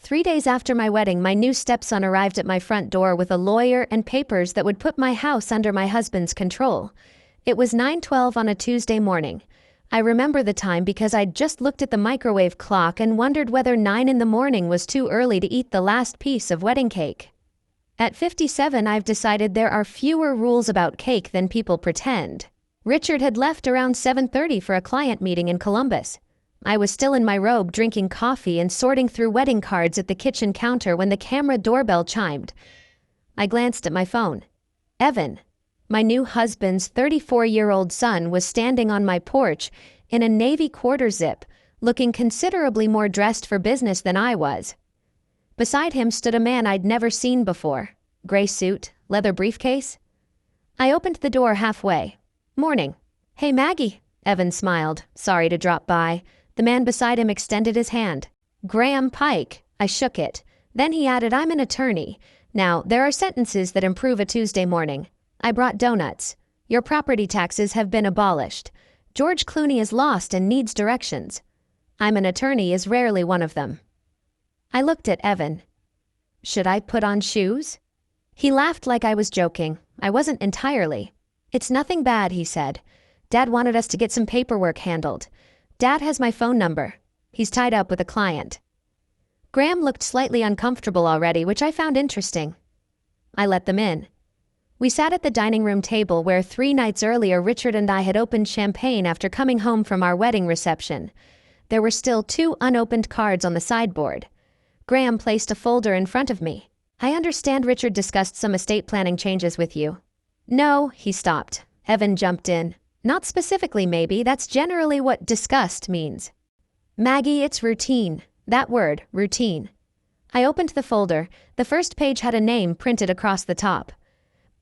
3 days after my wedding, my new stepson arrived at my front door with a lawyer and papers that would put my house under my husband's control. It was 9:12 on a Tuesday morning. I remember the time because I'd just looked at the microwave clock and wondered whether 9 in the morning was too early to eat the last piece of wedding cake. At 57, I've decided there are fewer rules about cake than people pretend. Richard had left around 7:30 for a client meeting in Columbus. I was still in my robe drinking coffee and sorting through wedding cards at the kitchen counter when the camera doorbell chimed. I glanced at my phone. Evan, my new husband's 34-year-old son, was standing on my porch in a navy quarter zip, looking considerably more dressed for business than I was. Beside him stood a man I'd never seen before. Gray suit, leather briefcase. I opened the door halfway. "Morning." "Hey, Maggie." Evan smiled. "Sorry to drop by." The man beside him extended his hand. "Graham Pike." I shook it. Then he added, "I'm an attorney. Now, there are sentences that improve a Tuesday morning. I brought donuts. Your property taxes have been abolished. George Clooney is lost and needs directions. I'm an attorney is rarely one of them." I looked at Evan. "Should I put on shoes?" He laughed like I was joking. I wasn't entirely. "It's nothing bad," he said. "Dad wanted us to get some paperwork handled. Dad has my phone number. He's tied up with a client." Graham looked slightly uncomfortable already, which I found interesting. I let them in. We sat at the dining room table where 3 nights earlier Richard and I had opened champagne after coming home from our wedding reception. There were still 2 unopened cards on the sideboard. Graham placed a folder in front of me. "I understand Richard discussed some estate planning changes with you." "No," he stopped. Evan jumped in. "Not specifically, maybe. That's generally what discussed means." "Maggie, it's routine. That word, routine." I opened the folder. The first page had a name printed across the top.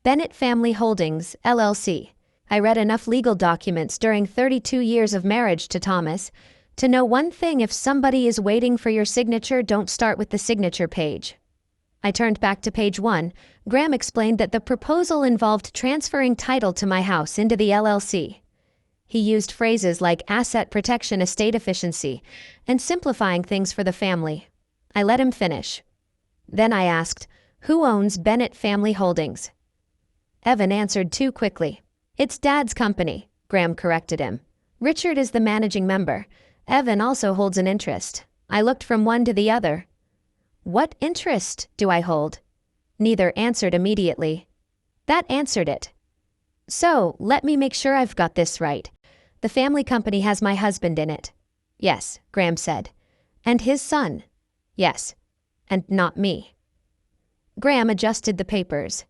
Bennett Family Holdings, LLC. I read enough legal documents during 32 years of marriage to Thomas to know one thing: if somebody is waiting for your signature, don't start with the signature page. I turned back to page 1. Graham explained that the proposal involved transferring title to my house into the LLC. He used phrases like asset protection, estate efficiency, and simplifying things for the family. I let him finish. Then I asked, "Who owns Bennett Family Holdings?" Evan answered too quickly. "It's Dad's company," Graham corrected him. "Richard is the managing member. Evan also holds an interest." I looked from one to the other. "What interest do I hold?" Neither answered immediately. That answered it. "So, let me make sure I've got this right. The family company has my husband in it." "Yes," Graham said. "And his son?" "Yes. And not me." Graham adjusted the papers.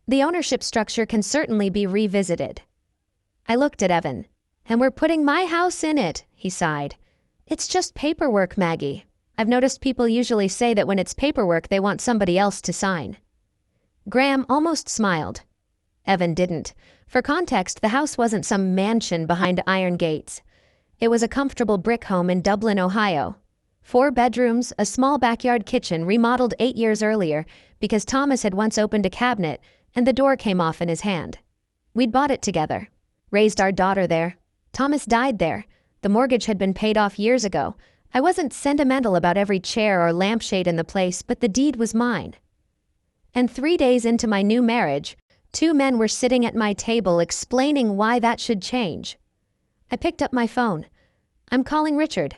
"The ownership structure can certainly be revisited." I looked at Evan. "And we're putting my house in it," he sighed. "It's just paperwork, Maggie. I've noticed people usually say that when it's paperwork they want somebody else to sign." Graham almost smiled. Evan didn't. For context, the house wasn't some mansion behind iron gates. It was a comfortable brick home in Dublin, Ohio. 4 bedrooms, a small backyard kitchen remodeled 8 years earlier because Thomas had once opened a cabinet and the door came off in his hand. We'd bought it together. Raised our daughter there. Thomas died there. The mortgage had been paid off years ago. I wasn't sentimental about every chair or lampshade in the place, but the deed was mine. And 3 days into my new marriage, 2 men were sitting at my table explaining why that should change. I picked up my phone. "I'm calling Richard."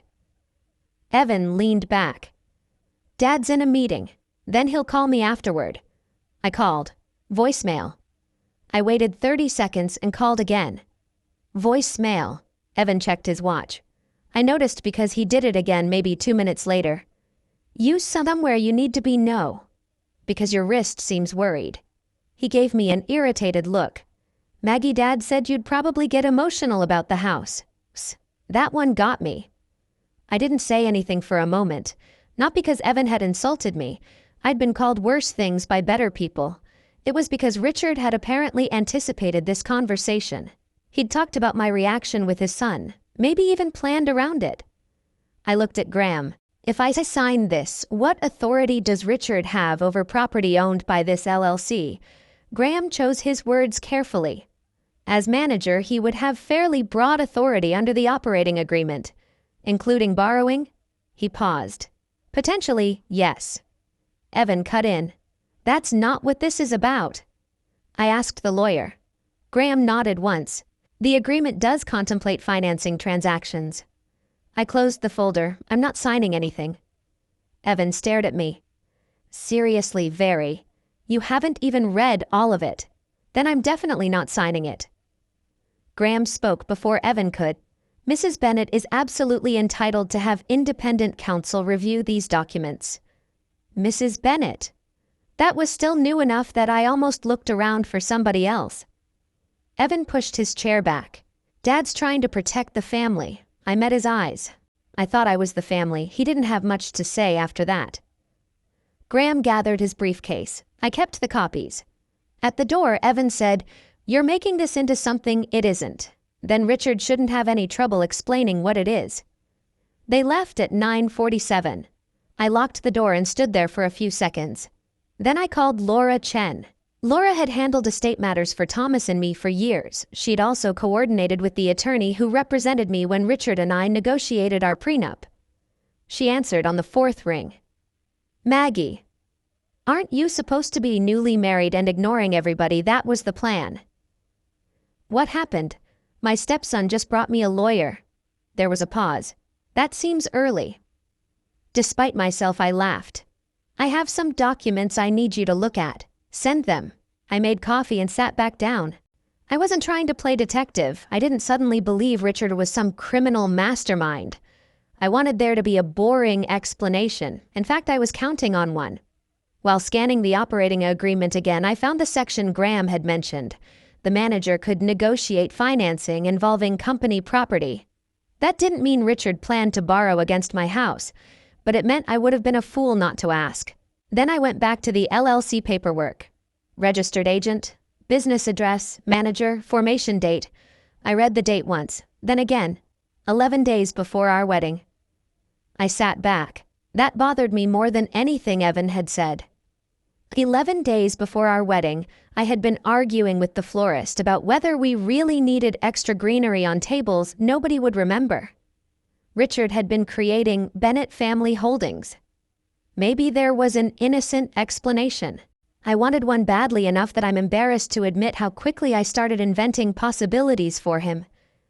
Evan leaned back. "Dad's in a meeting. Then he'll call me afterward." I called. Voicemail. I waited 30 seconds and called again. Voicemail. Evan checked his watch. I noticed because he did it again maybe 2 minutes later. "You somewhere you need to be, no. Because your wrist seems worried." He gave me an irritated look. "Maggie, Dad said you'd probably get emotional about the house." That one got me. I didn't say anything for a moment. Not because Evan had insulted me. I'd been called worse things by better people. It was because Richard had apparently anticipated this conversation. He'd talked about my reaction with his son. Maybe even planned around it. I looked at Graham. If I sign this, what authority does Richard have over property owned by this LLC? Graham chose his words carefully. As manager, he would have fairly broad authority under the operating agreement. Including borrowing? He paused. Potentially, yes. Evan cut in. That's not what this is about. I asked the lawyer. Graham nodded once. The agreement does contemplate financing transactions. I closed the folder. I'm not signing anything. Evan stared at me. Seriously, very. You haven't even read all of it. Then I'm definitely not signing it. Graham spoke before Evan could. Mrs. Bennett is absolutely entitled to have independent counsel review these documents. Mrs. Bennett. That was still new enough that I almost looked around for somebody else. Evan pushed his chair back. Dad's trying to protect the family. I met his eyes. I thought I was the family. He didn't have much to say after that. Graham gathered his briefcase. I kept the copies. At the door, Evan said, "You're making this into something it isn't. Then Richard shouldn't have any trouble explaining what it is." They left at 9:47. I locked the door and stood there for a few seconds. Then I called Laura Chen. Laura had handled estate matters for Thomas and me for years. She'd also coordinated with the attorney who represented me when Richard and I negotiated our prenup. She answered on the fourth ring. "Maggie, aren't you supposed to be newly married and ignoring everybody? That was the plan." "What happened? My stepson just brought me a lawyer." There was a pause. "That seems early." Despite myself, I laughed. "I have some documents I need you to look at. Send them." I made coffee and sat back down. I wasn't trying to play detective. I didn't suddenly believe Richard was some criminal mastermind. I wanted there to be a boring explanation. In fact, I was counting on one. While scanning the operating agreement again, I found the section Graham had mentioned. The manager could negotiate financing involving company property. That didn't mean Richard planned to borrow against my house, but it meant I would have been a fool not to ask. Then I went back to the LLC paperwork. Registered agent, business address, manager, formation date. I read the date once, then again. 11 days before our wedding. I sat back. That bothered me more than anything Evan had said. 11 days before our wedding, I had been arguing with the florist about whether we really needed extra greenery on tables nobody would remember. Richard had been creating Bennett Family Holdings. Maybe there was an innocent explanation. I wanted one badly enough that I'm embarrassed to admit how quickly I started inventing possibilities for him.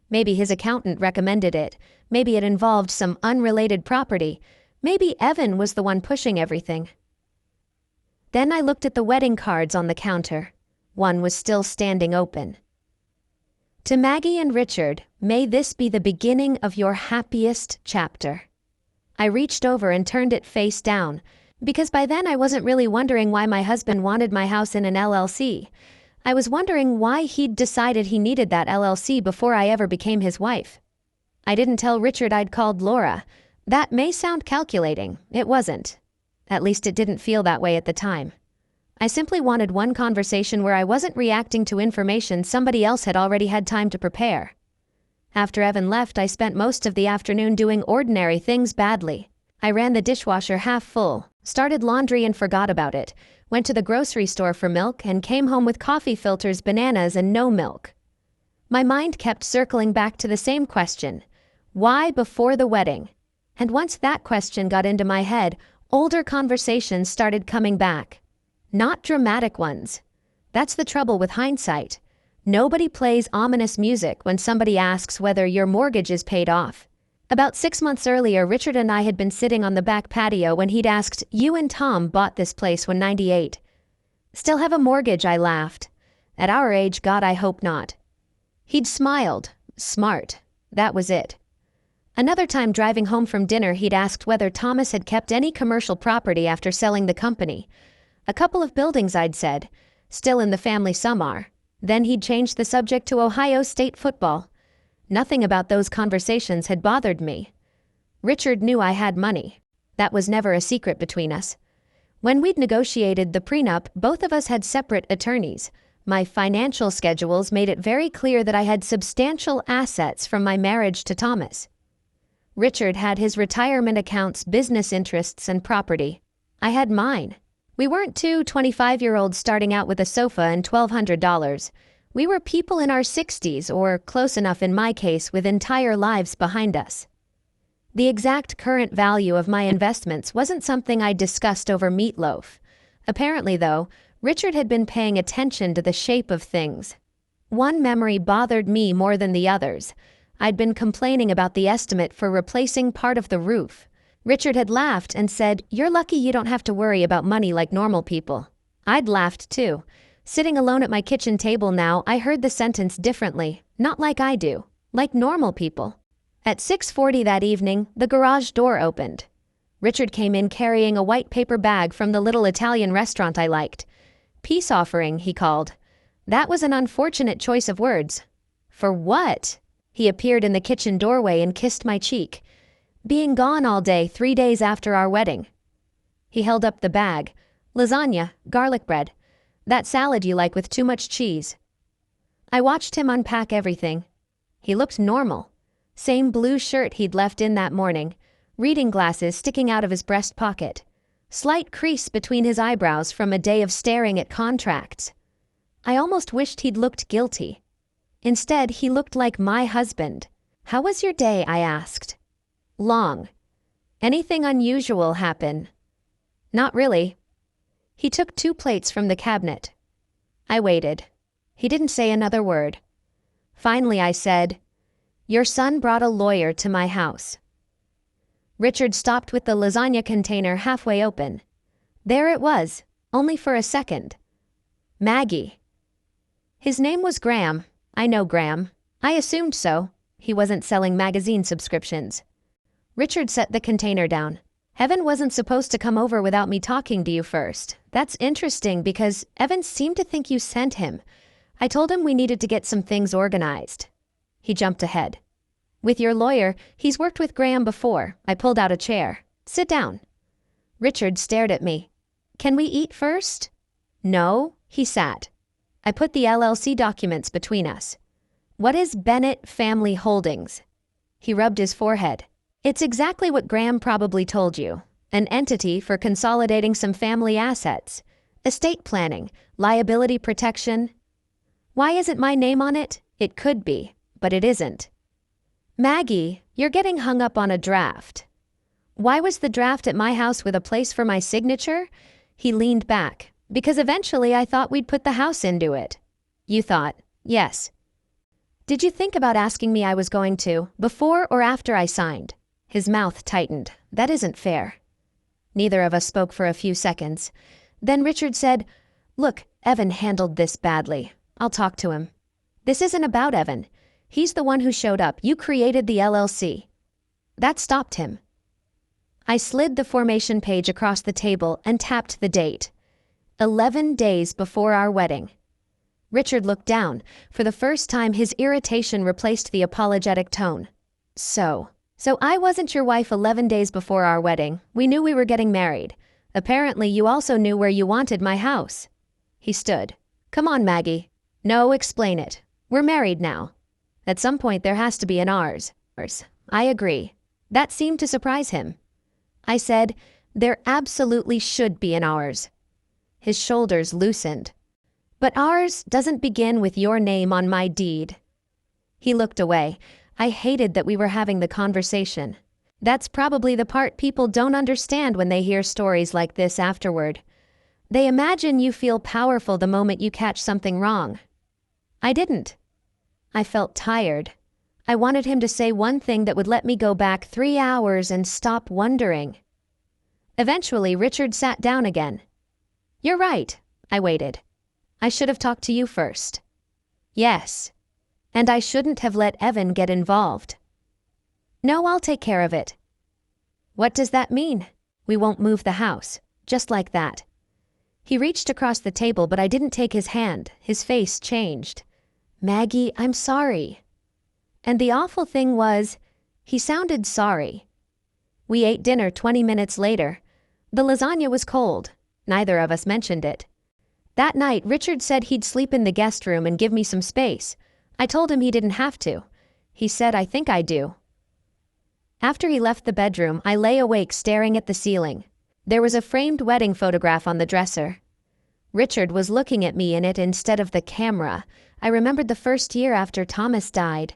Maybe his accountant recommended it. Maybe it involved some unrelated property. Maybe Evan was the one pushing everything. Then I looked at the wedding cards on the counter. One was still standing open. "To Maggie and Richard, may this be the beginning of your happiest chapter." I reached over and turned it face down, because by then I wasn't really wondering why my husband wanted my house in an LLC. I was wondering why he'd decided he needed that LLC before I ever became his wife. I didn't tell Richard I'd called Laura. That may sound calculating. It wasn't. At least it didn't feel that way at the time. I simply wanted one conversation where I wasn't reacting to information somebody else had already had time to prepare. After Evan left, I spent most of the afternoon doing ordinary things badly. I ran the dishwasher half full, started laundry and forgot about it, went to the grocery store for milk, and came home with coffee filters, bananas, and no milk. My mind kept circling back to the same question. Why before the wedding? And once that question got into my head, older conversations started coming back. Not dramatic ones. That's the trouble with hindsight. Nobody plays ominous music when somebody asks whether your mortgage is paid off. About 6 months earlier, Richard and I had been sitting on the back patio when he'd asked, "You and Tom bought this place when 98. "Still have a mortgage," I laughed. "At our age, God, I hope not." He'd smiled. Smart. That was it. Another time driving home from dinner, he'd asked whether Thomas had kept any commercial property after selling the company. "A couple of buildings," I'd said. "Still in the family, some are." Then he'd changed the subject to Ohio State football. Nothing about those conversations had bothered me. Richard knew I had money. That was never a secret between us. When we'd negotiated the prenup, both of us had separate attorneys. My financial schedules made it very clear that I had substantial assets from my marriage to Thomas. Richard had his retirement accounts, business interests, and property. I had mine. We weren't two 25-year-olds starting out with a sofa and $1,200. We were people in our 60s, or close enough in my case, with entire lives behind us. The exact current value of my investments wasn't something I discussed over meatloaf. Apparently, though, Richard had been paying attention to the shape of things. One memory bothered me more than the others. I'd been complaining about the estimate for replacing part of the roof. Richard had laughed and said, "You're lucky you don't have to worry about money like normal people." I'd laughed too. Sitting alone at my kitchen table now, I heard the sentence differently. Not like I do. Like normal people. At 6:40 that evening, the garage door opened. Richard came in carrying a white paper bag from the little Italian restaurant I liked. "Peace offering," he called. That was an unfortunate choice of words. "For what?" He appeared in the kitchen doorway and kissed my cheek. "Being gone all day 3 days after our wedding." He held up the bag. "Lasagna, garlic bread. That salad you like with too much cheese." I watched him unpack everything. He looked normal. Same blue shirt he'd left in that morning. Reading glasses sticking out of his breast pocket. Slight crease between his eyebrows from a day of staring at contracts. I almost wished he'd looked guilty. Instead, he looked like my husband. "How was your day?" I asked. "Long." "Anything unusual happen?" "Not really." He took 2 plates from the cabinet. I waited. He didn't say another word. Finally, I said, "Your son brought a lawyer to my house." Richard stopped with the lasagna container halfway open. There it was, only for a second. Maggie. His name was Graham. I know Graham. I assumed so. He wasn't selling magazine subscriptions. Richard set the container down. "Evan wasn't supposed to come over without me talking to you first. That's interesting because Evan seemed to think you sent him. I told him we needed to get some things organized." He jumped ahead. "With your lawyer, he's worked with Graham before." I pulled out a chair. "Sit down." Richard stared at me. "Can we eat first?" "No." He sat. I put the LLC documents between us. "What is Bennett Family Holdings?" He rubbed his forehead. "It's exactly what Graham probably told you. An entity for consolidating some family assets. Estate planning, liability protection." "Why isn't my name on it?" "It could be, but it isn't." "Maggie, you're getting hung up on a draft." "Why was the draft at my house with a place for my signature?" He leaned back. "Because eventually I thought we'd put the house into it." "You thought?" "Yes." "Did you think about asking me I was going to, before or after I signed?" His mouth tightened. "That isn't fair." Neither of us spoke for a few seconds. Then Richard said, "Look, Evan handled this badly. I'll talk to him." "This isn't about Evan. He's the one who showed up. You created the LLC." That stopped him. I slid the formation page across the table and tapped the date. 11 days before our wedding. Richard looked down. For the first time, his irritation replaced the apologetic tone. So I wasn't your wife 11 days before our wedding. We knew we were getting married. Apparently, you also knew where you wanted my house." He stood. "Come on, Maggie." "No, explain it. We're married now. At some point, there has to be an ours." "I agree." That seemed to surprise him. I said, "There absolutely should be an ours." His shoulders loosened. "But ours doesn't begin with your name on my deed." He looked away. I hated that we were having the conversation. That's probably the part people don't understand when they hear stories like this afterward. They imagine you feel powerful the moment you catch something wrong. I didn't. I felt tired. I wanted him to say one thing that would let me go back 3 hours and stop wondering. Eventually, Richard sat down again. "You're right." I waited. "I should have talked to you first." "Yes." "And I shouldn't have let Evan get involved." "No, I'll take care of it." "What does that mean?" "We won't move the house." Just like that. He reached across the table, but I didn't take his hand. His face changed. "Maggie, I'm sorry." And the awful thing was, he sounded sorry. We ate dinner 20 minutes later. The lasagna was cold. Neither of us mentioned it. That night, Richard said he'd sleep in the guest room and give me some space. I told him he didn't have to. He said, "I think I do." After he left the bedroom, I lay awake staring at the ceiling. There was a framed wedding photograph on the dresser. Richard was looking at me in it instead of the camera. I remembered the first year after Thomas died.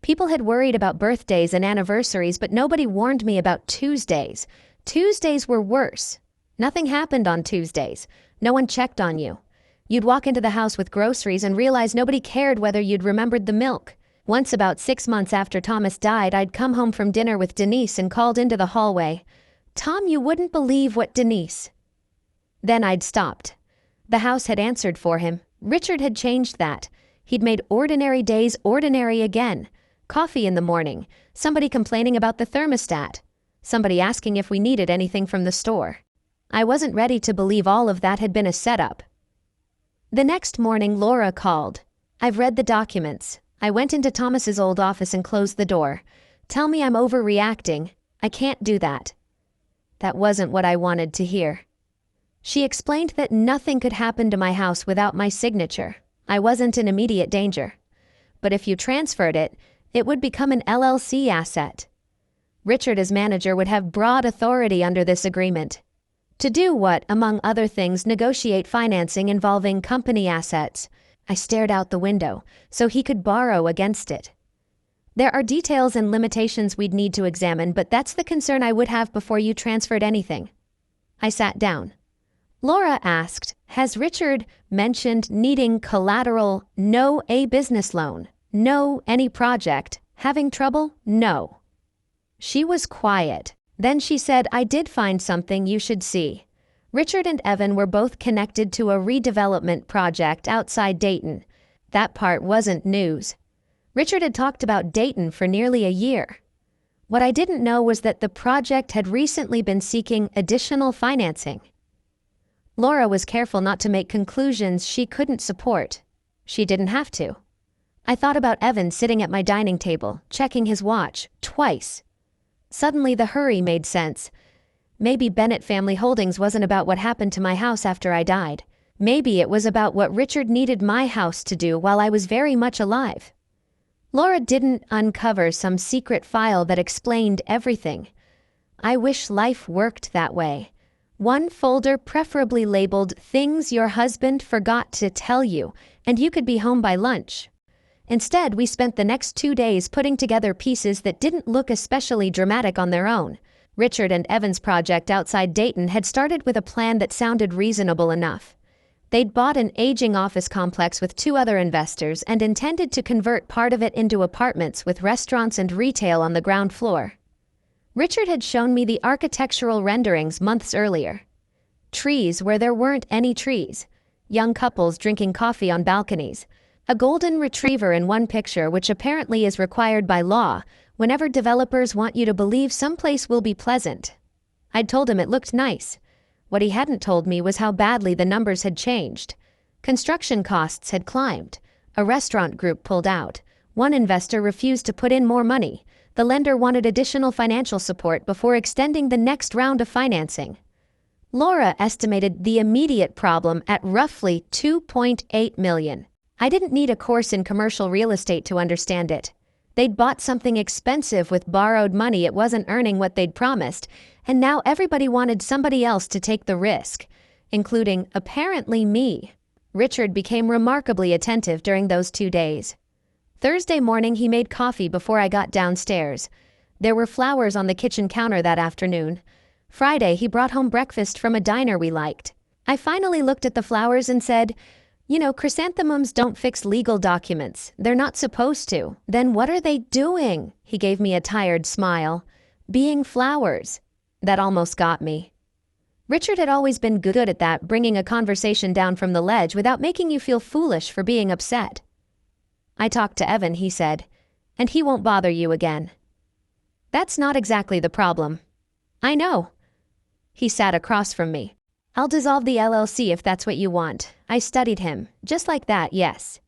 People had worried about birthdays and anniversaries, but nobody warned me about Tuesdays. Tuesdays were worse. Nothing happened on Tuesdays. No one checked on you. You'd walk into the house with groceries and realize nobody cared whether you'd remembered the milk. Once, about 6 months after Thomas died, I'd come home from dinner with Denise and called into the hallway. "Tom, you wouldn't believe what Denise." Then I'd stopped. The house had answered for him. Richard had changed that. He'd made ordinary days ordinary again. Coffee in the morning, somebody complaining about the thermostat, somebody asking if we needed anything from the store. I wasn't ready to believe all of that had been a setup. The next morning, Laura called. "I've read the documents." I went into Thomas's old office and closed the door. "Tell me I'm overreacting. I can't do that." That wasn't what I wanted to hear. She explained that nothing could happen to my house without my signature. I wasn't in immediate danger. But if you transferred it, it would become an LLC asset. Richard, as manager, would have broad authority under this agreement to do what, among other things, negotiate financing involving company assets. I stared out the window, so he could borrow against it. There are details and limitations we'd need to examine, but that's the concern I would have before you transferred anything. I sat down. Laura asked, "Has Richard mentioned needing collateral? No. A business loan? No. Any project? Having trouble? No." She was quiet. Then she said, "I did find something you should see." Richard and Evan were both connected to a redevelopment project outside Dayton. That part wasn't news. Richard had talked about Dayton for nearly a year. What I didn't know was that the project had recently been seeking additional financing. Laura was careful not to make conclusions she couldn't support. She didn't have to. I thought about Evan sitting at my dining table, checking his watch, twice. Suddenly the hurry made sense. Maybe Bennett Family Holdings wasn't about what happened to my house after I died. Maybe it was about what Richard needed my house to do while I was very much alive. Laura didn't uncover some secret file that explained everything. I wish life worked that way. One folder preferably labeled "Things Your Husband Forgot to Tell You," and you could be home by lunch. Instead, we spent the next 2 days putting together pieces that didn't look especially dramatic on their own. Richard and Evan's project outside Dayton had started with a plan that sounded reasonable enough. They'd bought an aging office complex with 2 other investors and intended to convert part of it into apartments with restaurants and retail on the ground floor. Richard had shown me the architectural renderings months earlier. Trees where there weren't any trees. Young couples drinking coffee on balconies. A golden retriever in one picture, which apparently is required by law whenever developers want you to believe someplace will be pleasant. I'd told him it looked nice. What he hadn't told me was how badly the numbers had changed. Construction costs had climbed. A restaurant group pulled out. One investor refused to put in more money. The lender wanted additional financial support before extending the next round of financing. Laura estimated the immediate problem at roughly $2.8 million. I didn't need a course in commercial real estate to understand it. They'd bought something expensive with borrowed money it wasn't earning what they'd promised, and now everybody wanted somebody else to take the risk, including, apparently, me. Richard became remarkably attentive during those 2 days. Thursday morning, he made coffee before I got downstairs. There were flowers on the kitchen counter that afternoon. Friday, he brought home breakfast from a diner we liked. I finally looked at the flowers and said, "You know, chrysanthemums don't fix legal documents. They're not supposed to. Then what are they doing?" He gave me a tired smile. "Being flowers." That almost got me. Richard had always been good at that, bringing a conversation down from the ledge without making you feel foolish for being upset. "I talked to Evan," he said, "and he won't bother you again." "That's not exactly the problem." "I know." He sat across from me. "I'll dissolve the LLC if that's what you want." I studied him. "Just like that, yes."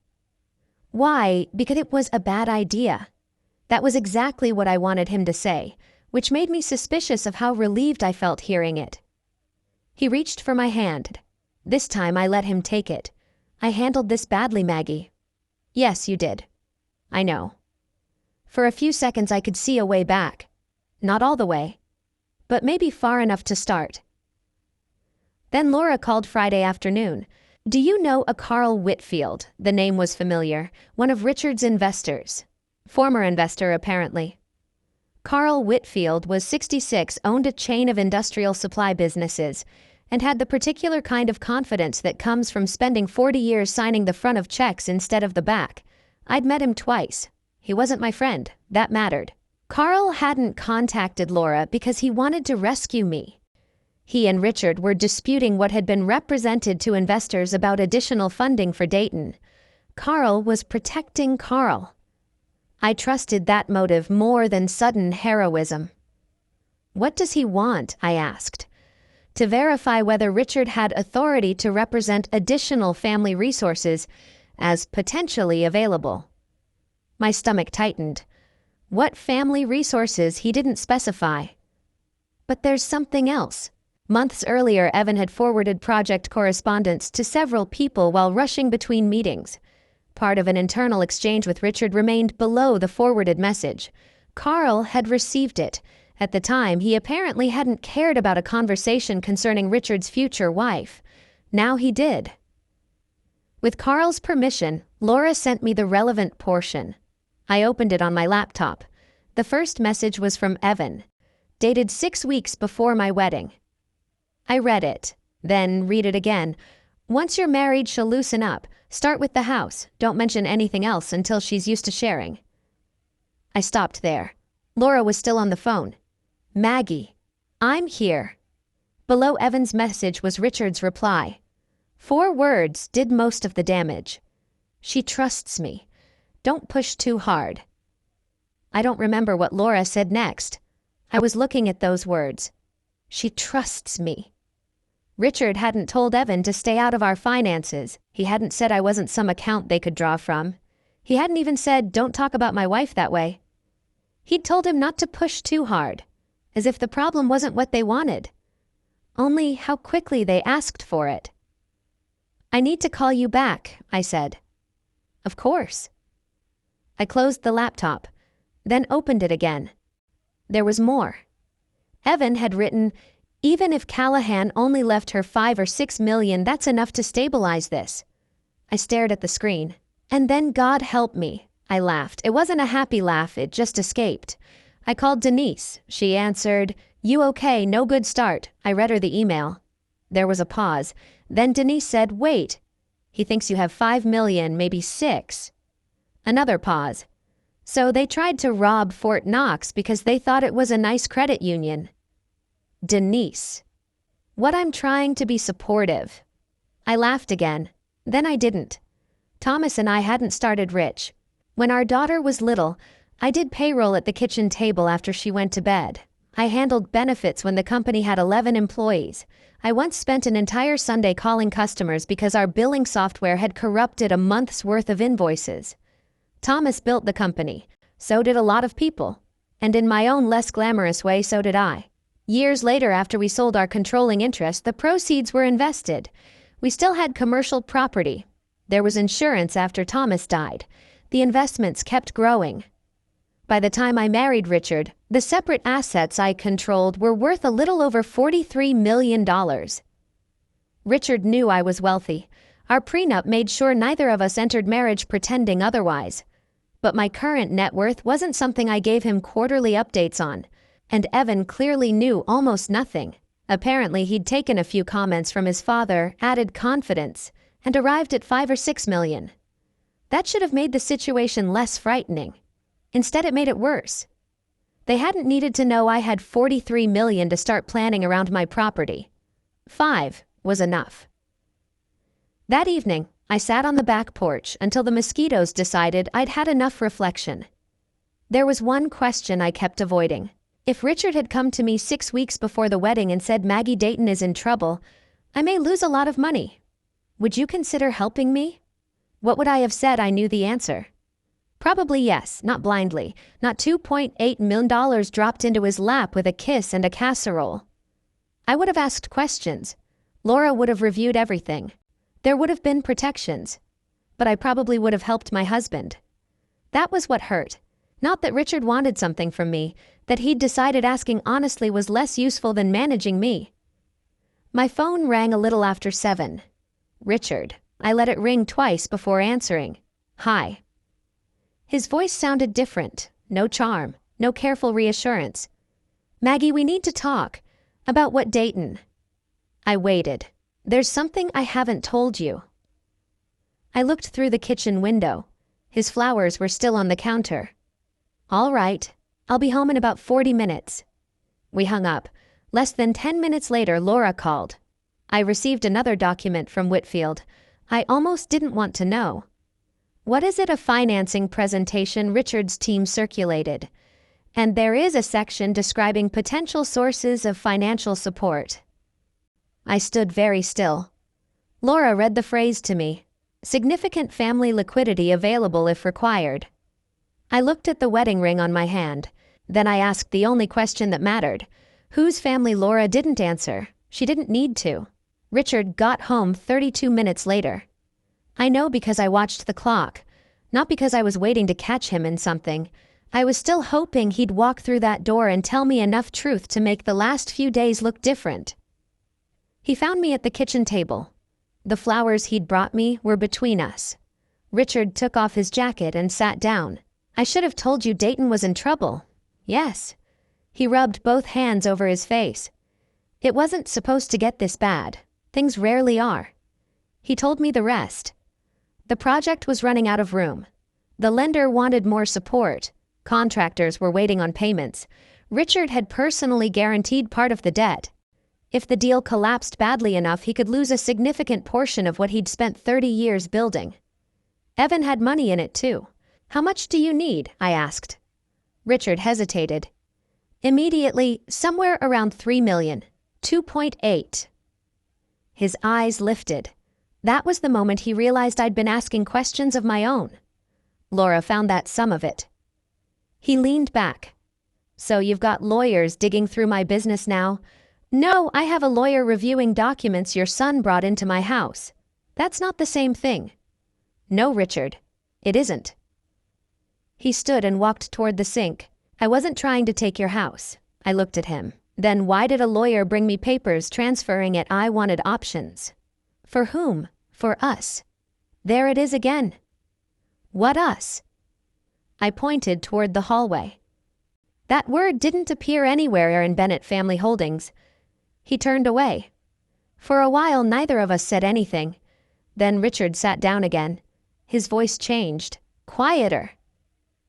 "Why?" "Because it was a bad idea." That was exactly what I wanted him to say, which made me suspicious of how relieved I felt hearing it. He reached for my hand. This time I let him take it. "I handled this badly, Maggie." "Yes, you did." "I know." For a few seconds I could see a way back. Not all the way, but maybe far enough to start. Then Laura called Friday afternoon. "Do you know a Carl Whitfield?" The name was familiar. "One of Richard's investors." Former investor, apparently. Carl Whitfield was 66, owned a chain of industrial supply businesses, and had the particular kind of confidence that comes from spending 40 years signing the front of checks instead of the back. I'd met him twice. He wasn't my friend. That mattered. Carl hadn't contacted Laura because he wanted to rescue me. He and Richard were disputing what had been represented to investors about additional funding for Dayton. Carl was protecting Carl. I trusted that motive more than sudden heroism. "What does he want?" I asked. To verify whether Richard had authority to represent additional family resources as potentially available. My stomach tightened. What family resources he didn't specify. But there's something else. Months earlier, Evan had forwarded project correspondence to several people while rushing between meetings. Part of an internal exchange with Richard remained below the forwarded message. Carl had received it. At the time, he apparently hadn't cared about a conversation concerning Richard's future wife. Now he did. With Carl's permission, Laura sent me the relevant portion. I opened it on my laptop. The first message was from Evan, dated 6 weeks before my wedding. I read it, then read it again. "Once you're married, she'll loosen up. Start with the house. Don't mention anything else until she's used to sharing." I stopped there. Laura was still on the phone. "Maggie, I'm here." Below Evan's message was Richard's reply. 4 words did most of the damage. "She trusts me. Don't push too hard." I don't remember what Laura said next. I was looking at those words. She trusts me. Richard hadn't told Evan to stay out of our finances. He hadn't said I wasn't some account they could draw from. He hadn't even said, "Don't talk about my wife that way." He'd told him not to push too hard, as if the problem wasn't what they wanted, only how quickly they asked for it. "I need to call you back," I said. "Of course." I closed the laptop, then opened it again. There was more. Evan had written, "Even if Callahan only left her 5 or 6 million, that's enough to stabilize this." I stared at the screen. "And then God help me." I laughed. It wasn't a happy laugh, it just escaped. I called Denise. She answered, "You okay? No good start." I read her the email. There was a pause. Then Denise said, "Wait. He thinks you have 5 million, maybe 6. Another pause. "So they tried to rob Fort Knox because they thought it was a nice credit union." Denise. What I'm trying to be supportive. I laughed again. Then I didn't. Thomas and I hadn't started rich. When our daughter was little, I did payroll at the kitchen table after she went to bed. I handled benefits when the company had 11 employees. I once spent an entire Sunday calling customers because our billing software had corrupted a month's worth of invoices. Thomas built the company. So did a lot of people. And in my own less glamorous way, so did I. Years later, after we sold our controlling interest, the proceeds were invested. We still had commercial property. There was insurance after Thomas died. The investments kept growing. By the time I married Richard, the separate assets I controlled were worth a little over $43 million. Richard knew I was wealthy. Our prenup made sure neither of us entered marriage pretending otherwise. But my current net worth wasn't something I gave him quarterly updates on. And Evan clearly knew almost nothing. Apparently, he'd taken a few comments from his father, added confidence, and arrived at 5 or 6 million. That should have made the situation less frightening. Instead, it made it worse. They hadn't needed to know I had 43 million to start planning around my property. 5 was enough. That evening, I sat on the back porch until the mosquitoes decided I'd had enough reflection. There was one question I kept avoiding. If Richard had come to me 6 weeks before the wedding and said Maggie Dayton is in trouble, I may lose a lot of money. Would you consider helping me? What would I have said? I knew the answer. Probably yes, not blindly, not $2.8 million dropped into his lap with a kiss and a casserole. I would have asked questions. Laura would have reviewed everything. There would have been protections. But I probably would have helped my husband. That was what hurt. Not that Richard wanted something from me, that he'd decided asking honestly was less useful than managing me. My phone rang a little after 7. Richard. I let it ring twice before answering. "Hi." His voice sounded different. No charm, no careful reassurance. "Maggie, we need to talk. About what Dayton?" I waited. "There's something I haven't told you." I looked through the kitchen window. His flowers were still on the counter. "All right. I'll be home in about 40 minutes. We hung up. Less than 10 minutes later, Laura called. I received another document from Whitfield. I almost didn't want to know. "What is it? A financing presentation Richard's team circulated. And there is a section describing potential sources of financial support." I stood very still. Laura read the phrase to me. "Significant family liquidity available if required." I looked at the wedding ring on my hand. Then I asked the only question that mattered. Whose family? Laura didn't answer. She didn't need to. Richard got home 32 minutes later. I know because I watched the clock. Not because I was waiting to catch him in something. I was still hoping he'd walk through that door and tell me enough truth to make the last few days look different. He found me at the kitchen table. The flowers he'd brought me were between us. Richard took off his jacket and sat down. "I should have told you Dayton was in trouble." "Yes." He rubbed both hands over his face. "It wasn't supposed to get this bad. Things rarely are." He told me the rest. The project was running out of room. The lender wanted more support. Contractors were waiting on payments. Richard had personally guaranteed part of the debt. If the deal collapsed badly enough, he could lose a significant portion of what he'd spent 30 years building. Evan had money in it too. "How much do you need?" I asked. Richard hesitated. "Immediately, somewhere around 3 million. 2.8. His eyes lifted. That was the moment he realized I'd been asking questions of my own. Laura found that some of it. He leaned back. "So you've got lawyers digging through my business now?" "No, I have a lawyer reviewing documents your son brought into my house." "That's not the same thing." "No, Richard. It isn't." He stood and walked toward the sink. "I wasn't trying to take your house." I looked at him. "Then why did a lawyer bring me papers transferring it? I wanted options." "For whom?" "For us." There it is again. "What us?" I pointed toward the hallway. That word didn't appear anywhere in Bennett Family Holdings. He turned away. For a while, neither of us said anything. Then Richard sat down again. His voice changed, quieter.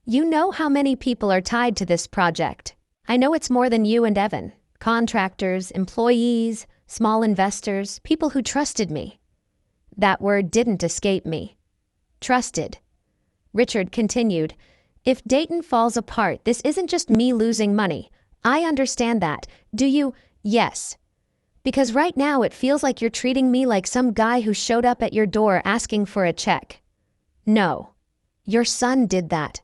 "You know how many people are tied to this project. I know it's more than you and Evan. Contractors, employees, small investors, people who trusted me." That word didn't escape me. Trusted. Richard continued, "If Dayton falls apart, this isn't just me losing money. I understand that. Do you?" "Yes. Because right now it feels like you're treating me like some guy who showed up at your door asking for a check." "No. Your son did that."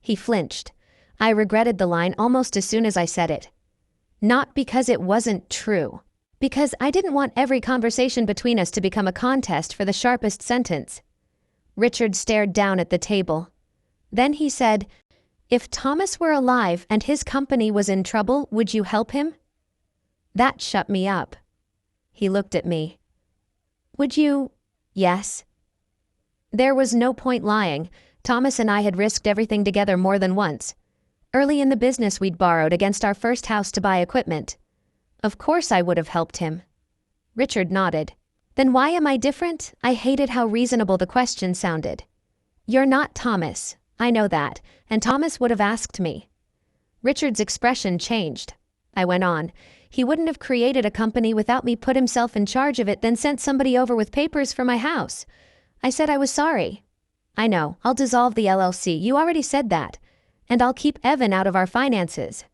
He flinched. I regretted the line almost as soon as I said it. Not because it wasn't true. Because I didn't want every conversation between us to become a contest for the sharpest sentence. Richard stared down at the table. Then he said, "If Thomas were alive and his company was in trouble, would you help him?" That shut me up. He looked at me. "Would you?" "Yes." There was no point lying. Thomas and I had risked everything together more than once. Early in the business, we'd borrowed against our first house to buy equipment. Of course I would have helped him. Richard nodded. "Then why am I different?" I hated how reasonable the question sounded. "You're not Thomas. I know that, and Thomas would have asked me." Richard's expression changed. I went on. "He wouldn't have created a company without me, put himself in charge of it, then sent somebody over with papers for my house." I said I was sorry. "I know. I'll dissolve the LLC. You already said that. And I'll keep Evan out of our finances."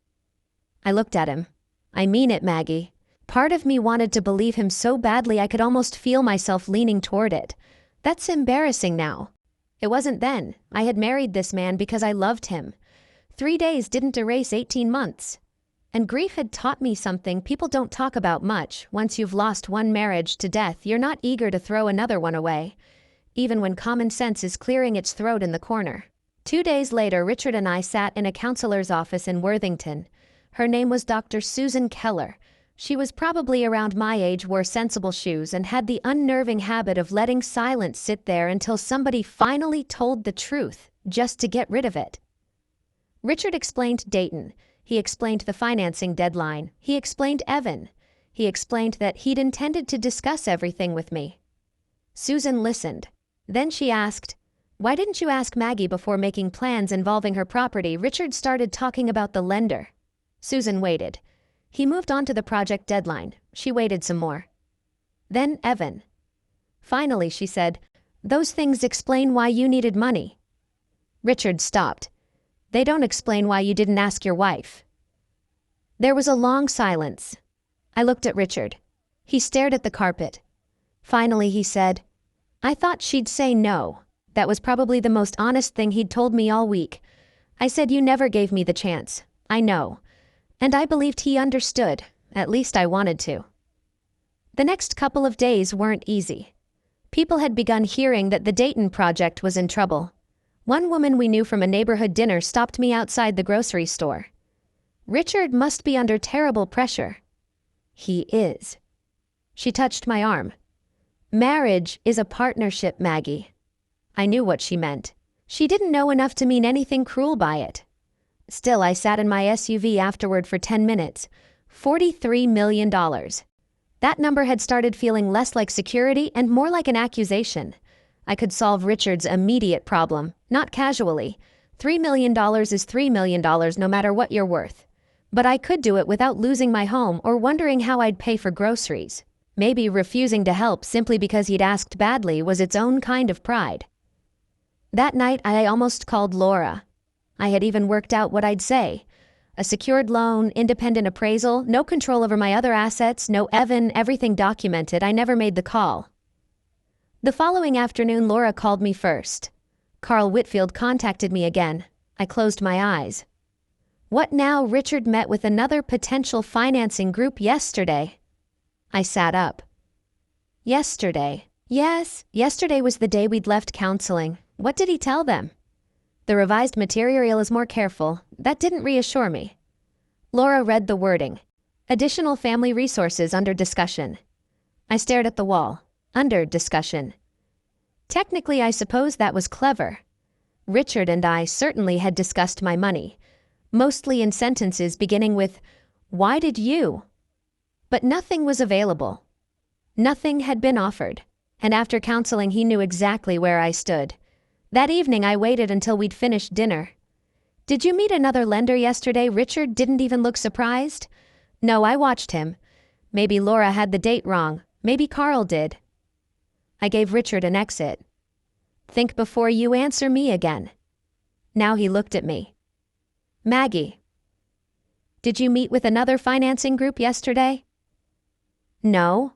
I looked at him. "I mean it, Maggie." Part of me wanted to believe him so badly I could almost feel myself leaning toward it. That's embarrassing now. It wasn't then. I had married this man because I loved him. 3 days didn't erase 18 months. And grief had taught me something people don't talk about much. Once you've lost one marriage to death, you're not eager to throw another one away, even when common sense is clearing its throat in the corner. 2 days later, Richard and I sat in a counselor's office in Worthington. Her name was Dr. Susan Keller. She was probably around my age, wore sensible shoes, and had the unnerving habit of letting silence sit there until somebody finally told the truth. just to get rid of it. Richard explained Dayton. He explained the financing deadline. He explained Evan. He explained that he'd intended to discuss everything with me. Susan listened. Then she asked, "Why didn't you ask Maggie before making plans involving her property?" Richard started talking about the lender. Susan waited. He moved on to the project deadline. She waited some more. Then Evan. Finally, she said, "Those things explain why you needed money." Richard stopped. "They don't explain why you didn't ask your wife." There was a long silence. I looked at Richard. He stared at the carpet. Finally, he said, "I thought she'd say no." That was probably the most honest thing he'd told me all week. I said, "You never gave me the chance. I know." And I believed he understood. At least I wanted to. The next couple of days weren't easy. People had begun hearing that the Dayton project was in trouble. One woman we knew from a neighborhood dinner stopped me outside the grocery store. "Richard must be under terrible pressure." "He is." She touched my arm. "Marriage is a partnership, Maggie." I knew what she meant. She didn't know enough to mean anything cruel by it. Still, I sat in my SUV afterward for 10 minutes. $43 million. That number had started feeling less like security and more like an accusation. I could solve Richard's immediate problem, not casually. $3 million is $3 million no matter what you're worth. But I could do it without losing my home or wondering how I'd pay for groceries. Maybe refusing to help simply because he'd asked badly was its own kind of pride. That night, I almost called Laura. I had even worked out what I'd say. A secured loan, independent appraisal, no control over my other assets, no Evan, everything documented. I never made the call. The following afternoon, Laura called me first. Carl Whitfield contacted me again. I closed my eyes. What now? Richard met with another potential financing group yesterday. I sat up. Yesterday. Yes, yesterday was the day we'd left counseling. What did he tell them? The revised material is more careful. That didn't reassure me. Laura read the wording. Additional family resources under discussion. I stared at the wall. Under discussion. Technically, I suppose that was clever. Richard and I certainly had discussed my money, mostly in sentences beginning with, "Why did you?" But nothing was available. Nothing had been offered, and after counseling he knew exactly where I stood. That evening I waited until we'd finished dinner. "Did you meet another lender yesterday?" Richard didn't even look surprised. "No, I watched him. Maybe Laura had the date wrong. Maybe Carl did." I gave Richard an exit. "Think before you answer me again." Now he looked at me. "Maggie, did you meet with another financing group yesterday?" "No."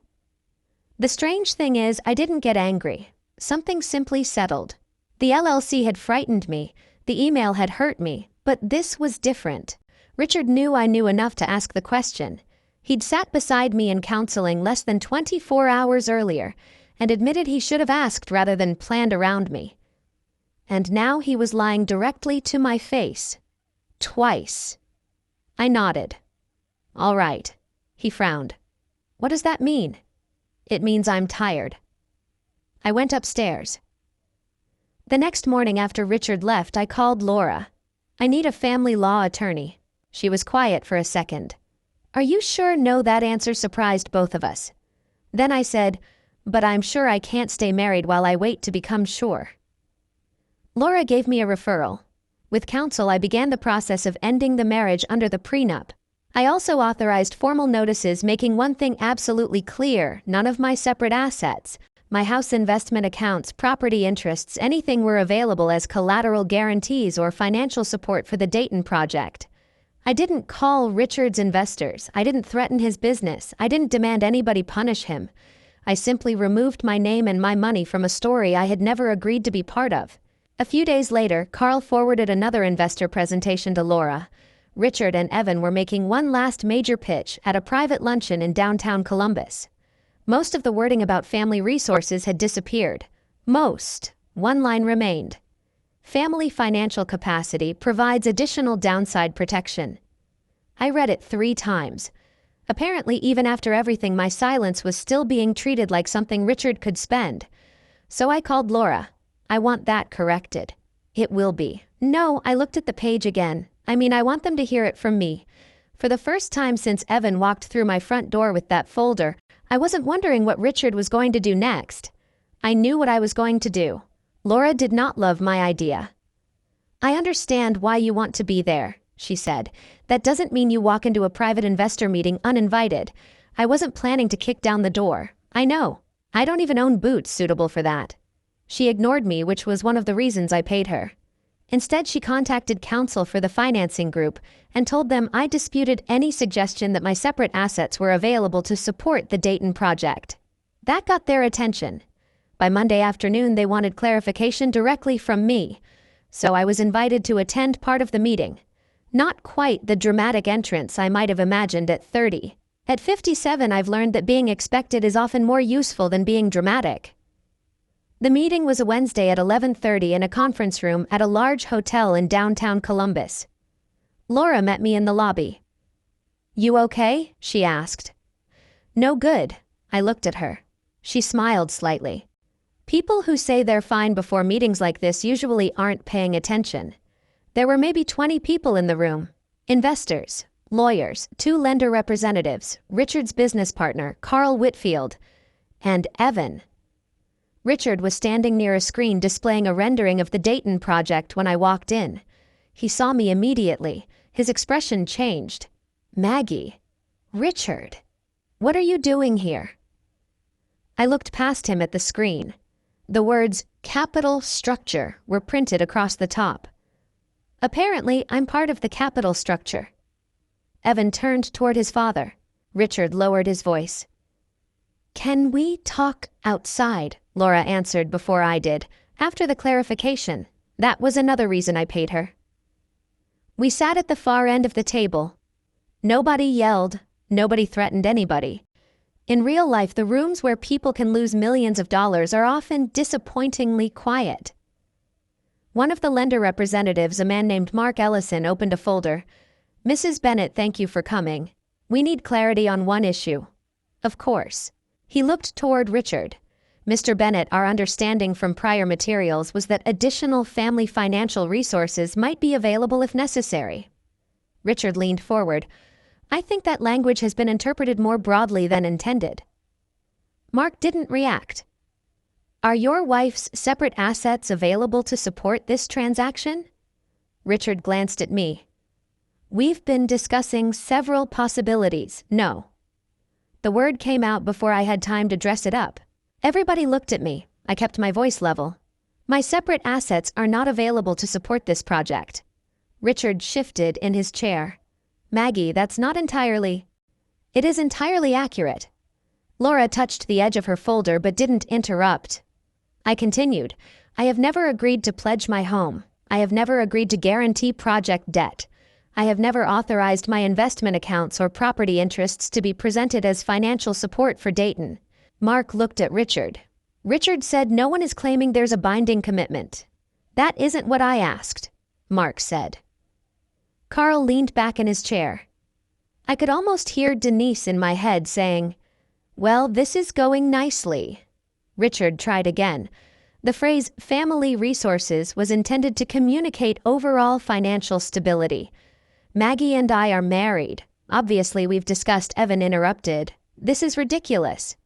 The strange thing is, I didn't get angry. Something simply settled. The LLC had frightened me. The email had hurt me. But this was different. Richard knew I knew enough to ask the question. He'd sat beside me in counseling less than 24 hours earlier and admitted he should have asked rather than planned around me. And now he was lying directly to my face. Twice. I nodded. "All right." He frowned. "What does that mean?" "It means I'm tired." I went upstairs. The next morning after Richard left, I called Laura. "I need a family law attorney." She was quiet for a second. "Are you sure?" "No." That answer surprised both of us. Then I said, "But I'm sure I can't stay married while I wait to become sure." Laura gave me a referral. With counsel, I began the process of ending the marriage under the prenup. I also authorized formal notices making one thing absolutely clear: none of my separate assets, my house investment accounts, property interests, anything were available as collateral guarantees or financial support for the Dayton project. I didn't call Richard's investors. I didn't threaten his business. I didn't demand anybody punish him. I simply removed my name and my money from a story I had never agreed to be part of. A few days later, Carl forwarded another investor presentation to Laura. Richard and Evan were making one last major pitch at a private luncheon in downtown Columbus. Most of the wording about family resources had disappeared. Most. One line remained. Family financial capacity provides additional downside protection. I read it 3 times. Apparently, even after everything, my silence was still being treated like something Richard could spend. So I called Laura. "I want that corrected." It will be. No, I looked at the page again. I want them to hear it from me. For the first time since Evan walked through my front door with that folder, I wasn't wondering what Richard was going to do next. I knew what I was going to do. Laura did not love my idea. I understand why you want to be there, she said. That doesn't mean you walk into a private investor meeting uninvited. I wasn't planning to kick down the door. I know. I don't even own boots suitable for that. She ignored me, which was one of the reasons I paid her. Instead, she contacted counsel for the financing group and told them I disputed any suggestion that my separate assets were available to support the Dayton project. That got their attention. By Monday afternoon, they wanted clarification directly from me, so I was invited to attend part of the meeting. Not quite the dramatic entrance I might have imagined at 30. At 57, I've learned that being expected is often more useful than being dramatic. The meeting was a Wednesday at 11:30 in a conference room at a large hotel in downtown Columbus. Laura met me in the lobby. "You okay?" she asked. "No good." I looked at her. She smiled slightly. People who say they're fine before meetings like this usually aren't paying attention. There were maybe 20 people in the room. Investors, lawyers, 2 lender representatives, Richard's business partner, Carl Whitfield, and Evan. Richard was standing near a screen displaying a rendering of the Dayton project when I walked in. He saw me immediately. His expression changed. "Maggie. Richard. What are you doing here?" I looked past him at the screen. The words "capital structure" were printed across the top. Apparently, I'm part of the capital structure. Evan turned toward his father. Richard lowered his voice. "Can we talk outside?" Laura answered before I did. After the clarification, that was another reason I paid her. We sat at the far end of the table. Nobody yelled. Nobody threatened anybody. In real life, the rooms where people can lose millions of dollars are often disappointingly quiet. One of the lender representatives, a man named Mark Ellison, opened a folder. "Mrs. Bennett, thank you for coming. We need clarity on one issue." Of course. He looked toward Richard. "Mr. Bennett, our understanding from prior materials was that additional family financial resources might be available if necessary." Richard leaned forward. "I think that language has been interpreted more broadly than intended." Mark didn't react. "Are your wife's separate assets available to support this transaction?" Richard glanced at me. "We've been discussing several possibilities. No." The word came out before I had time to dress it up. Everybody looked at me. I kept my voice level. "My separate assets are not available to support this project." Richard shifted in his chair. "Maggie, that's not entirely—" "It is entirely accurate." Laura touched the edge of her folder but didn't interrupt. I continued. "I have never agreed to pledge my home. I have never agreed to guarantee project debt. I have never authorized my investment accounts or property interests to be presented as financial support for Dayton." Mark looked at Richard. Richard said, "No one is claiming there's a binding commitment." "That isn't what I asked," Mark said. Carl leaned back in his chair. I could almost hear Denise in my head saying, "Well, this is going nicely." Richard tried again. The phrase "family resources" was intended to communicate overall financial stability. "Maggie and I are married. Obviously, we've discussed." Evan interrupted. "This is ridiculous."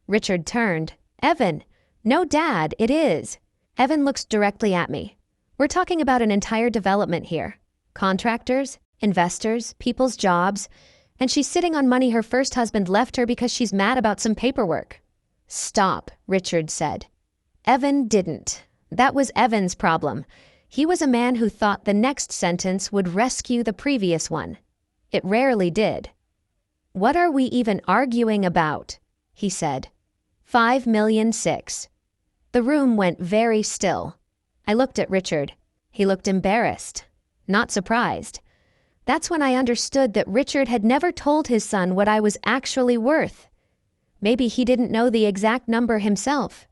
Richard turned. "Evan." "No, Dad, it is." Evan looked directly at me. "We're talking about an entire development here. Contractors, investors, people's jobs, and she's sitting on money her first husband left her because she's mad about some paperwork." "Stop," Richard said. Evan didn't. That was Evan's problem. He was a man who thought the next sentence would rescue the previous one. It rarely did. "What are we even arguing about?" he said. $5,600,000. The room went very still. I looked at Richard. He looked embarrassed, not surprised. That's when I understood that Richard had never told his son what I was actually worth. Maybe he didn't know the exact number himself.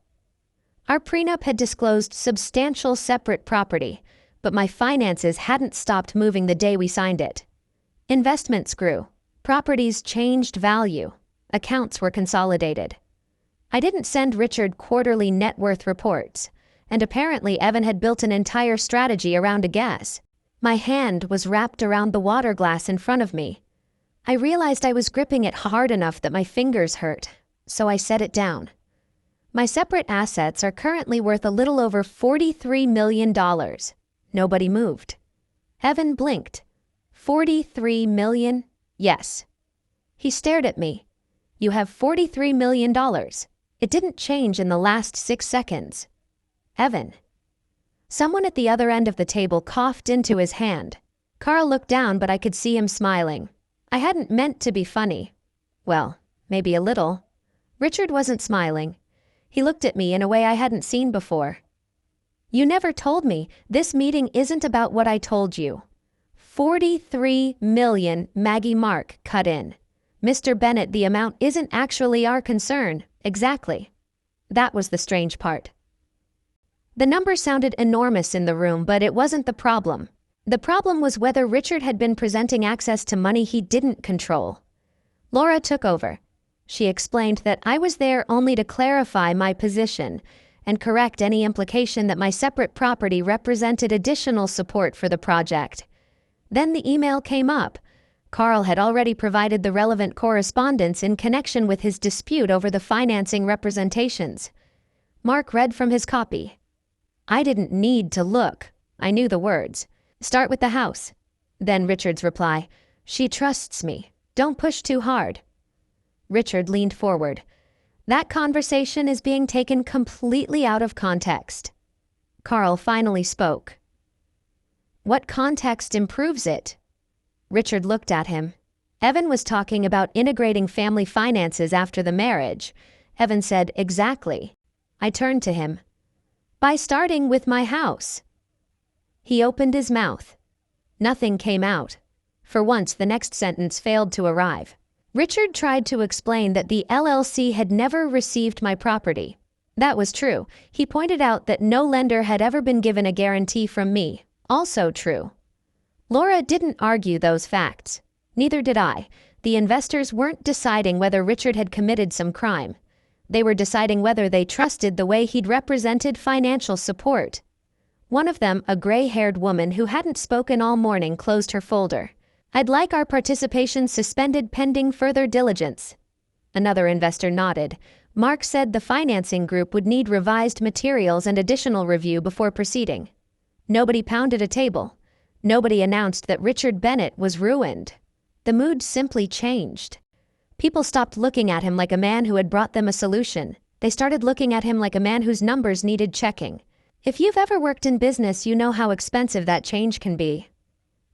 Our prenup had disclosed substantial separate property, but my finances hadn't stopped moving the day we signed it. Investments grew. Properties changed value. Accounts were consolidated. I didn't send Richard quarterly net worth reports. and apparently Evan had built an entire strategy around a guess. My hand was wrapped around the water glass in front of me. I realized I was gripping it hard enough that my fingers hurt, so I set it down. My separate assets are currently worth a little over $43 million. Nobody moved. Evan blinked. 43 million? Yes. He stared at me. You have $43 million. It didn't change in the last 6 seconds. Evan. Someone at the other end of the table coughed into his hand. Carl looked down, but I could see him smiling. I hadn't meant to be funny. Well, maybe a little. Richard wasn't smiling. He looked at me in a way I hadn't seen before. You never told me. This meeting isn't about what I told you. 43 million, Maggie Mark cut in. Mr. Bennett, the amount isn't actually our concern. Exactly. That was the strange part. The number sounded enormous in the room, but it wasn't the problem. The problem was whether Richard had been presenting access to money he didn't control. Laura took over. She explained that I was there only to clarify my position and correct any implication that my separate property represented additional support for the project. Then the email came up. Carl had already provided the relevant correspondence in connection with his dispute over the financing representations. Mark read from his copy. I didn't need to look. I knew the words. Start with the house. Then Richard's reply. She trusts me. Don't push too hard. Richard leaned forward. That conversation is being taken completely out of context. Carl finally spoke. What context improves it? Richard looked at him. Evan was talking about integrating family finances after the marriage. Evan said, exactly. I turned to him. By starting with my house. He opened his mouth. Nothing came out. For once, the next sentence failed to arrive. Richard tried to explain that the LLC had never received my property. That was true. He pointed out that no lender had ever been given a guarantee from me. Also true. Laura didn't argue those facts. Neither did I. The investors weren't deciding whether Richard had committed some crime. They were deciding whether they trusted the way he'd represented financial support. One of them, a gray-haired woman who hadn't spoken all morning, closed her folder. I'd like our participation suspended pending further diligence. Another investor nodded. Mark said the financing group would need revised materials and additional review before proceeding. Nobody pounded a table. Nobody announced that Richard Bennett was ruined. The mood simply changed. People stopped looking at him like a man who had brought them a solution. They started looking at him like a man whose numbers needed checking. If you've ever worked in business, you know how expensive that change can be.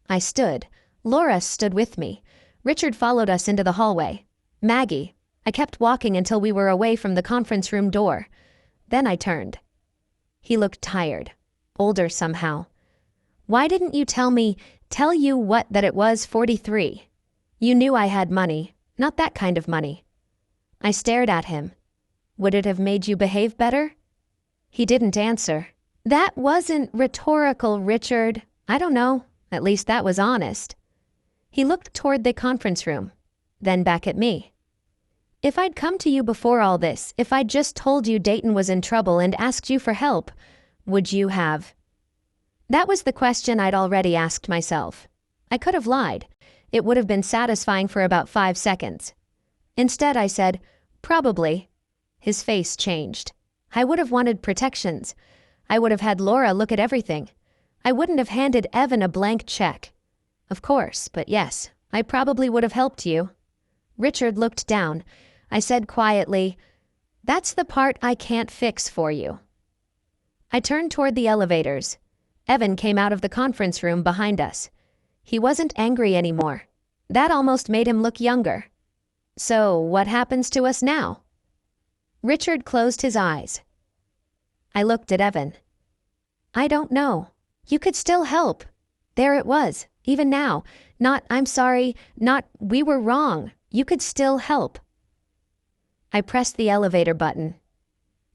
I stood. Laura stood with me. Richard followed us into the hallway. Maggie. I kept walking until we were away from the conference room door. Then I turned. He looked tired. Older somehow. Why didn't you tell you what that it was 43? You knew I had money, not that kind of money. I stared at him. Would it have made you behave better? He didn't answer. That wasn't rhetorical, Richard. I don't know. At least that was honest. He looked toward the conference room, then back at me. If I'd come to you before all this, if I'd just told you Dayton was in trouble and asked you for help, would you have? That was the question I'd already asked myself. I could have lied. It would have been satisfying for about 5 seconds. Instead, I said, probably. His face changed. I would have wanted protections. I would have had Laura look at everything. I wouldn't have handed Evan a blank check. Of course, but yes, I probably would have helped you. Richard looked down. I said quietly, that's the part I can't fix for you. I turned toward the elevators. Evan came out of the conference room behind us. He wasn't angry anymore. That almost made him look younger. So, what happens to us now? Richard closed his eyes. I looked at Evan. I don't know. You could still help. There it was. Even now, not, I'm sorry, not, we were wrong. You could still help. I pressed the elevator button.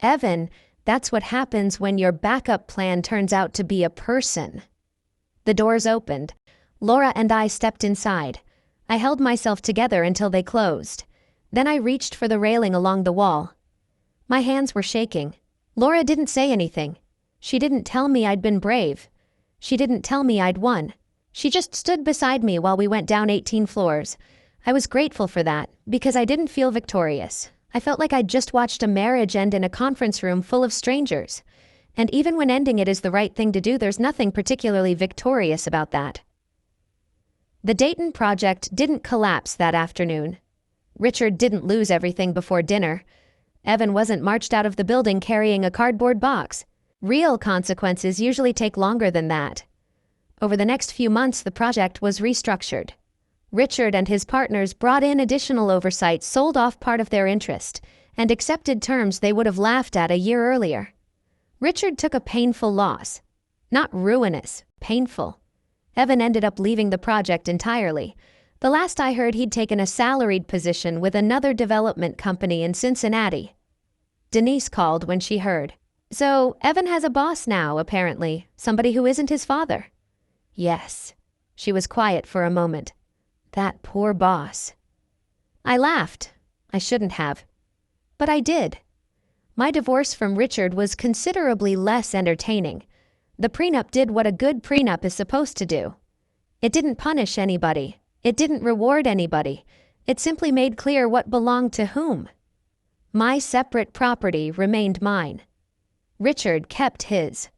Evan, that's what happens when your backup plan turns out to be a person. The doors opened. Laura and I stepped inside. I held myself together until they closed. Then I reached for the railing along the wall. My hands were shaking. Laura didn't say anything. She didn't tell me I'd been brave. She didn't tell me I'd won. She just stood beside me while we went down 18 floors. I was grateful for that, because I didn't feel victorious. I felt like I'd just watched a marriage end in a conference room full of strangers. And even when ending it is the right thing to do, there's nothing particularly victorious about that. The Dayton project didn't collapse that afternoon. Richard didn't lose everything before dinner. Evan wasn't marched out of the building carrying a cardboard box. Real consequences usually take longer than that. Over the next few months, the project was restructured. Richard and his partners brought in additional oversight, sold off part of their interest, and accepted terms they would have laughed at a year earlier. Richard took a painful loss. Not ruinous, painful. Evan ended up leaving the project entirely. The last I heard, he'd taken a salaried position with another development company in Cincinnati. Denise called when she heard. So, Evan has a boss now, apparently. Somebody who isn't his father. Yes. She was quiet for a moment. That poor boss. I laughed. I shouldn't have. But I did. My divorce from Richard was considerably less entertaining. The prenup did what a good prenup is supposed to do. It didn't punish anybody. It didn't reward anybody. It simply made clear what belonged to whom. My separate property remained mine. Richard kept his.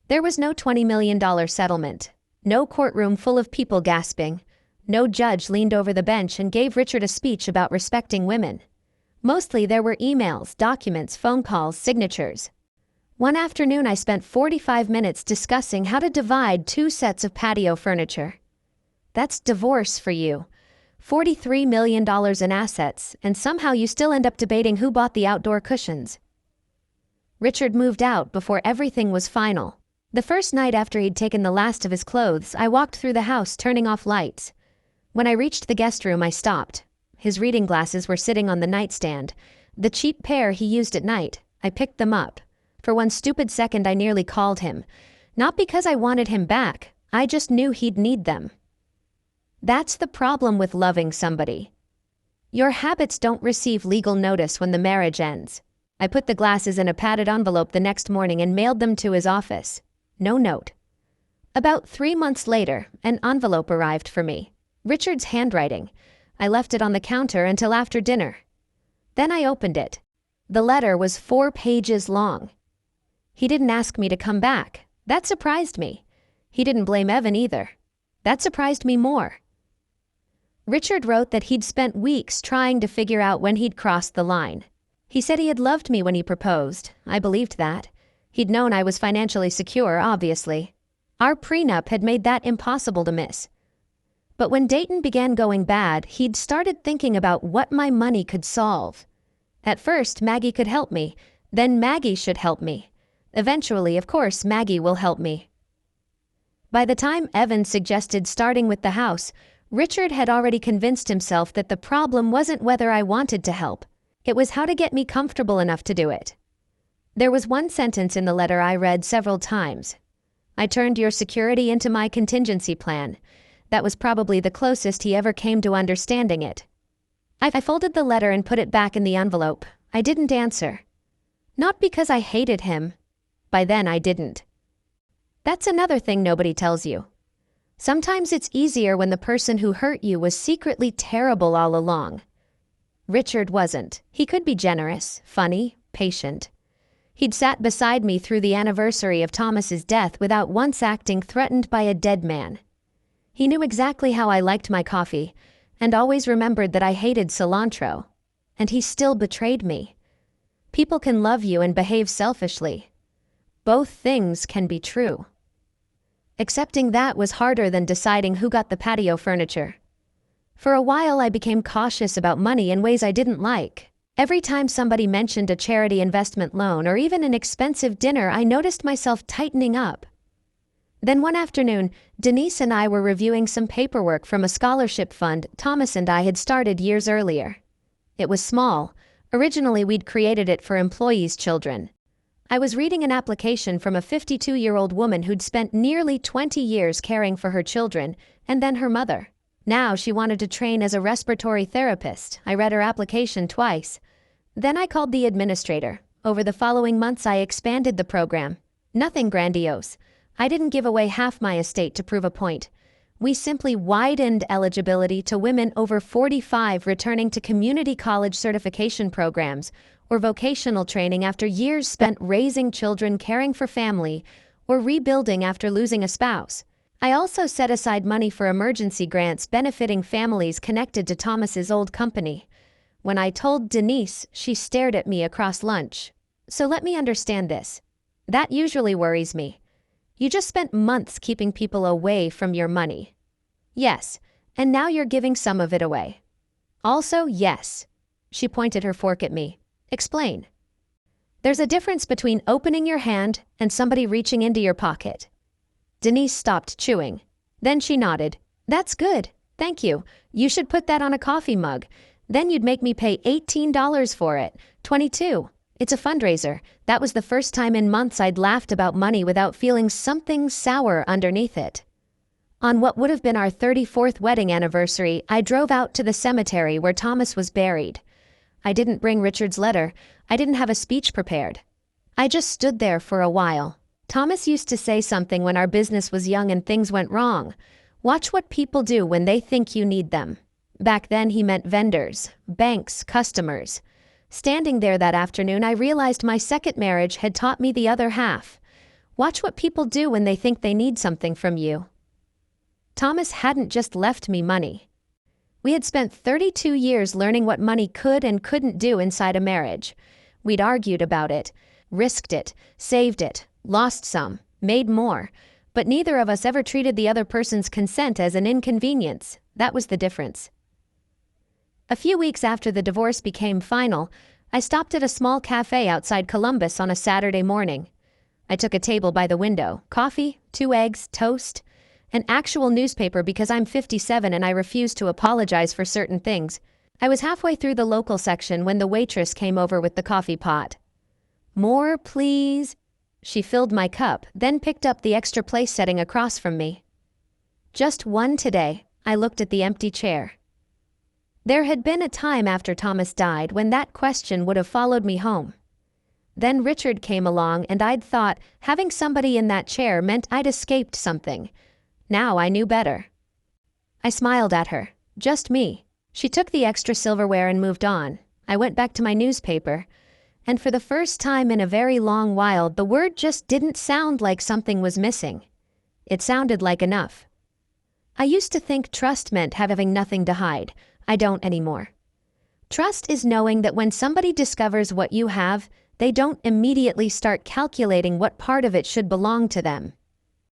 There was no $20 million settlement. No courtroom full of people gasping. No judge leaned over the bench and gave Richard a speech about respecting women. Mostly there were emails, documents, phone calls, signatures. One afternoon I spent 45 minutes discussing how to divide 2 sets of patio furniture. That's divorce for you. $43 million in assets, and somehow you still end up debating who bought the outdoor cushions. Richard moved out before everything was final. The first night after he'd taken the last of his clothes, I walked through the house turning off lights. When I reached the guest room, I stopped. His reading glasses were sitting on the nightstand. The cheap pair he used at night. I picked them up. For one stupid second I nearly called him. Not because I wanted him back. I just knew he'd need them. That's the problem with loving somebody. Your habits don't receive legal notice when the marriage ends. I put the glasses in a padded envelope the next morning and mailed them to his office. No note. About 3 months later, an envelope arrived for me. Richard's handwriting. I left it on the counter until after dinner. Then I opened it. The letter was 4 pages long. He didn't ask me to come back. That surprised me. He didn't blame Evan either. That surprised me more. Richard wrote that he'd spent weeks trying to figure out when he'd crossed the line. He said he had loved me when he proposed. I believed that. He'd known I was financially secure, obviously. Our prenup had made that impossible to miss. But when Dayton began going bad, he'd started thinking about what my money could solve. At first, Maggie could help me. Then Maggie should help me. Eventually, of course, Maggie will help me. By the time Evan suggested starting with the house, Richard had already convinced himself that the problem wasn't whether I wanted to help. It was how to get me comfortable enough to do it. There was one sentence in the letter I read several times. I turned your security into my contingency plan. That was probably the closest he ever came to understanding it. I folded the letter and put it back in the envelope. I didn't answer. Not because I hated him. By then I didn't. That's another thing nobody tells you. Sometimes it's easier when the person who hurt you was secretly terrible all along. Richard wasn't. He could be generous, funny, patient. He'd sat beside me through the anniversary of Thomas's death without once acting threatened by a dead man. He knew exactly how I liked my coffee, and always remembered that I hated cilantro. And he still betrayed me. People can love you and behave selfishly. Both things can be true. Accepting that was harder than deciding who got the patio furniture. For a while I became cautious about money in ways I didn't like. Every time somebody mentioned a charity investment loan or even an expensive dinner, I noticed myself tightening up. Then one afternoon, Denise and I were reviewing some paperwork from a scholarship fund Thomas and I had started years earlier. It was small. Originally, we'd created it for employees' children. I was reading an application from a 52-year-old woman who'd spent nearly 20 years caring for her children, and then her mother. Now she wanted to train as a respiratory therapist. I read her application twice. Then I called the administrator. Over the following months, I expanded the program. Nothing grandiose. I didn't give away half my estate to prove a point. We simply widened eligibility to women over 45 returning to community college certification programs or vocational training after years spent raising children, caring for family, or rebuilding after losing a spouse. I also set aside money for emergency grants benefiting families connected to Thomas's old company. When I told Denise, she stared at me across lunch. So let me understand this. That usually worries me. You just spent months keeping people away from your money. Yes, and now you're giving some of it away. Also, yes. She pointed her fork at me. Explain. There's a difference between opening your hand and somebody reaching into your pocket. Denise stopped chewing. Then she nodded. That's good. Thank you. You should put that on a coffee mug. Then you'd make me pay $18 for it. 22. It's a fundraiser. That was the first time in months I'd laughed about money without feeling something sour underneath it. On what would have been our 34th wedding anniversary, I drove out to the cemetery where Thomas was buried. I didn't bring Richard's letter. I didn't have a speech prepared. I just stood there for a while. Thomas used to say something when our business was young and things went wrong. Watch what people do when they think you need them. Back then he meant vendors, banks, customers. Standing there that afternoon, I realized my second marriage had taught me the other half. Watch what people do when they think they need something from you. Thomas hadn't just left me money. We had spent 32 years learning what money could and couldn't do inside a marriage. We'd argued about it, risked it, saved it, lost some, made more, but neither of us ever treated the other person's consent as an inconvenience. That was the difference. A few weeks after the divorce became final, I stopped at a small cafe outside Columbus on a Saturday morning. I took a table by the window, coffee, 2 eggs, toast, an actual newspaper because I'm 57 and I refuse to apologize for certain things. I was halfway through the local section when the waitress came over with the coffee pot. More, please. She filled my cup, then picked up the extra place setting across from me. Just one today. I looked at the empty chair. There had been a time after Thomas died when that question would have followed me home. Then Richard came along and I'd thought having somebody in that chair meant I'd escaped something. Now I knew better. I smiled at her. Just me. She took the extra silverware and moved on. I went back to my newspaper. And for the first time in a very long while, the word just didn't sound like something was missing. It sounded like enough. I used to think trust meant having nothing to hide. I don't anymore. Trust is knowing that when somebody discovers what you have, they don't immediately start calculating what part of it should belong to them.